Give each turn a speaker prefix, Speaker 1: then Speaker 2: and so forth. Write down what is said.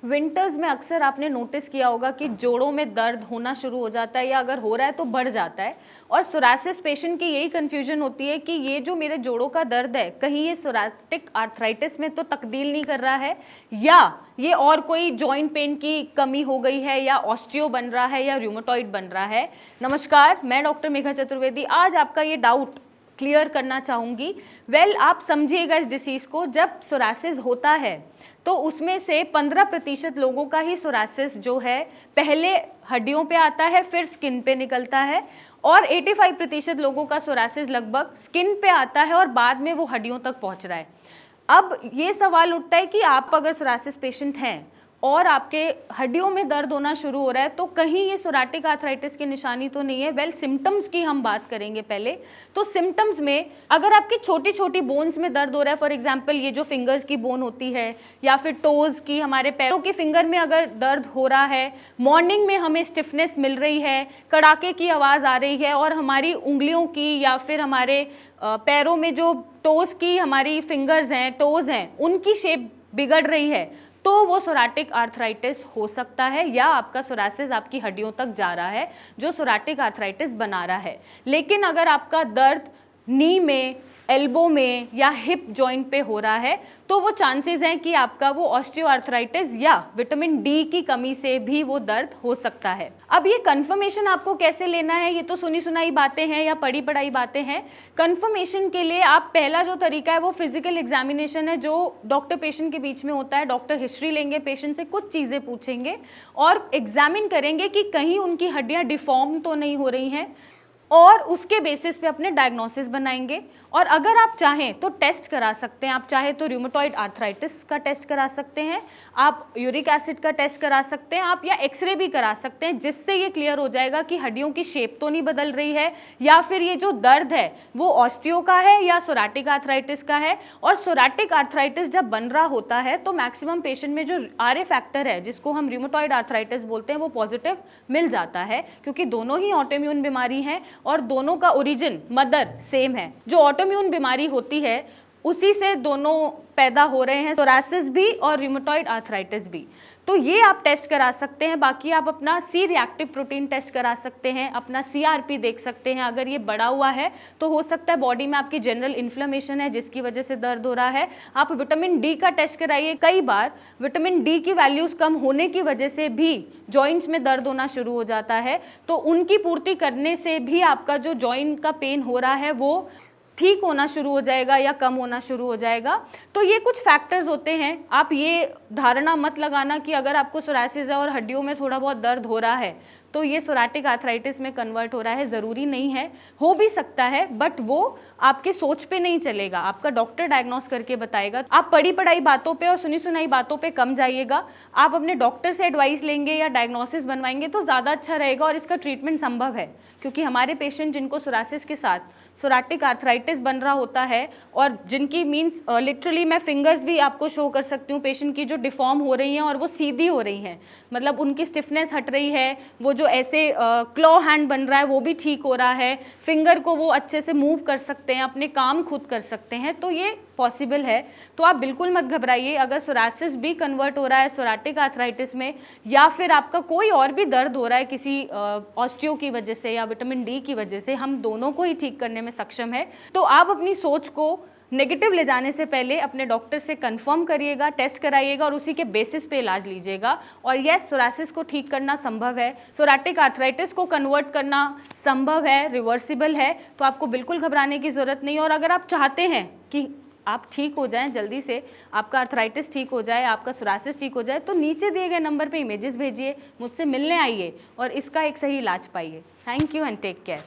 Speaker 1: Winters में अक्सर आपने नोटिस किया होगा कि जोड़ों में दर्द होना शुरू हो जाता है या अगर हो रहा है तो बढ़ जाता है। और सोरासिस पेशेंट की यही कंफ्यूजन होती है कि ये जो मेरे जोड़ों का दर्द है, कहीं ये सोराटिक आर्थराइटिस में तो तब्दील नहीं कर रहा है, या ये और कोई जॉइंट पेन की कमी हो गई है, या ऑस्टियो बन रहा है, या रूमेटॉइड बन रहा है। नमस्कार, मैं डॉक्टर मेघा चतुर्वेदी आज आपका ये डाउट क्लियर करना चाहूँगी। आप समझिएगा इस डिसीज़ को, जब सोरासिस होता है तो उसमें से 15% लोगों का ही सोरासिस जो है पहले हड्डियों पे आता है, फिर स्किन पे निकलता है, और 85% लोगों का सोरासिस लगभग स्किन पे आता है और बाद में वो हड्डियों तक पहुंच रहा है। अब ये सवाल उठता है कि आप अगर सोरासिस पेशेंट हैं और आपके हड्डियों में दर्द होना शुरू हो रहा है तो कहीं ये सोराटिक आर्थराइटिस की निशानी तो नहीं है। सिम्टम्स की हम बात करेंगे पहले। तो सिम्टम्स में अगर आपकी छोटी छोटी बोन्स में दर्द हो रहा है, फॉर एग्जांपल ये जो फिंगर्स की बोन होती है या फिर टोज की, हमारे पैरों की फिंगर में अगर दर्द हो रहा है, मॉर्निंग में हमें स्टिफनेस मिल रही है, कड़ाके की आवाज़ आ रही है, और हमारी उंगलियों की या फिर हमारे पैरों में जो टोज की हमारी फिंगर्स हैं, टोज हैं, उनकी शेप बिगड़ रही है, तो वो सोराटिक आर्थराइटिस हो सकता है, या आपका सोरासिस आपकी हड्डियों तक जा रहा है जो सोराटिक आर्थराइटिस बना रहा है। लेकिन अगर आपका दर्द नी में, एल्बो में या हिप जॉइंट पे हो रहा है तो वो चांसेस हैं कि आपका वो ऑस्टियोआर्थराइटिस या विटामिन डी की कमी से भी वो दर्द हो सकता है। अब ये कंफर्मेशन आपको कैसे लेना है, ये तो सुनी सुनाई बातें हैं या पढ़ी पढ़ाई बातें हैं। कंफर्मेशन के लिए आप पहला जो तरीका है वो फिजिकल एग्जामिनेशन है, जो डॉक्टर पेशेंट के बीच में होता है। डॉक्टर हिस्ट्री लेंगे, पेशेंट से कुछ चीज़ें पूछेंगे और एग्जामिन करेंगे कि कहीं उनकी हड्डियाँ डिफॉर्म तो नहीं हो रही हैं, और उसके बेसिस पे अपने डायग्नोसिस बनाएंगे। और अगर आप चाहें तो टेस्ट करा सकते हैं। आप चाहे तो रूमेटॉइड आर्थराइटिस का टेस्ट करा सकते हैं, आप यूरिक एसिड का टेस्ट करा सकते हैं, आप या एक्सरे भी करा सकते हैं, जिससे ये क्लियर हो जाएगा कि हड्डियों की शेप तो नहीं बदल रही है, या फिर ये जो दर्द है वो ऑस्टियो का है या सोराटिक आर्थराइटिस का है। और सोराटिक आर्थराइटिस जब बन रहा होता है तो मैक्सिमम पेशेंट में जो आरए फैक्टर है, जिसको हम रूमेटॉइड आर्थराइटिस बोलते हैं, वो पॉजिटिव मिल जाता है, क्योंकि दोनों ही ऑटोइम्यून बीमारी हैं और दोनों का ओरिजिन मदर सेम है। जो ऑटोइम्यून बीमारी होती है उसी से दोनों पैदा हो रहे हैं, सोरासिस भी और रूमेटॉइड आर्थराइटिस भी। तो ये आप टेस्ट करा सकते हैं। बाकी आप अपना सी रिएक्टिव प्रोटीन टेस्ट करा सकते हैं, अपना सीआरपी देख सकते हैं। अगर ये बढ़ा हुआ है तो हो सकता है बॉडी में आपकी जनरल इन्फ्लेमेशन है जिसकी वजह से दर्द हो रहा है। आप विटामिन डी का टेस्ट कराइए। कई बार विटामिन डी की वैल्यूज कम होने की वजह से भी जॉइंट्स में दर्द होना शुरू हो जाता है, तो उनकी पूर्ति करने से भी आपका जो जॉइंट का पेन हो रहा है वो ठीक होना शुरू हो जाएगा या कम होना शुरू हो जाएगा। तो ये कुछ फैक्टर्स होते हैं। आप ये धारणा मत लगाना कि अगर आपको सोरासिस है और हड्डियों में थोड़ा बहुत दर्द हो रहा है तो ये सोराटिक आर्थराइटिस में कन्वर्ट हो रहा है। ज़रूरी नहीं है, हो भी सकता है, बट वो आपके सोच पे नहीं चलेगा, आपका डॉक्टर डायग्नोस करके बताएगा। आप पढ़ी पढ़ाई बातों पे और सुनी सुनाई बातों पे कम जाइएगा। आप अपने डॉक्टर से एडवाइस लेंगे या डायग्नोसिस बनवाएंगे तो ज़्यादा अच्छा रहेगा, और इसका ट्रीटमेंट संभव है। क्योंकि हमारे पेशेंट जिनको सोरासिस के साथ सोराटिक आर्थराइटिस बन रहा होता है, और जिनकी मीन्स लिटरली मैं फिंगर्स भी आपको शो कर सकती हूँ पेशेंट की, जो डिफॉर्म हो रही हैं और वो सीधी हो रही हैं, मतलब उनकी स्टिफनेस हट रही है, वो जो ऐसे क्लॉ हैंड बन रहा है वो भी ठीक हो रहा है, फिंगर को वो अच्छे से मूव कर सकते हैं, अपने काम खुद कर सकते हैं, तो ये पॉसिबल है। तो आप बिल्कुल मत घबराइए। अगर सोरासिस भी कन्वर्ट हो रहा है सोराटिक आर्थराइटिस में, या फिर आपका कोई और भी दर्द हो रहा है किसी ऑस्टियो की वजह से या विटामिन डी की वजह से, हम दोनों को ही ठीक करने में सक्षम है। तो आप अपनी सोच को नेगेटिव ले जाने से पहले अपने डॉक्टर से कंफर्म करिएगा, टेस्ट कराइएगा और उसी के बेसिस पे इलाज लीजिएगा। और यस, सोरासिस को ठीक करना संभव है, सोराटिक आर्थराइटिस को कन्वर्ट करना संभव है, रिवर्सिबल है। तो आपको बिल्कुल घबराने की ज़रूरत नहीं। और अगर आप चाहते हैं कि आप ठीक हो जाएं, जल्दी से आपका आर्थराइटिस ठीक हो जाए, आपका सोरासिस ठीक हो जाए, तो नीचे दिए गए नंबर पे इमेजेस भेजिए, मुझसे मिलने आइए और इसका एक सही इलाज पाइए। Thank you and take care.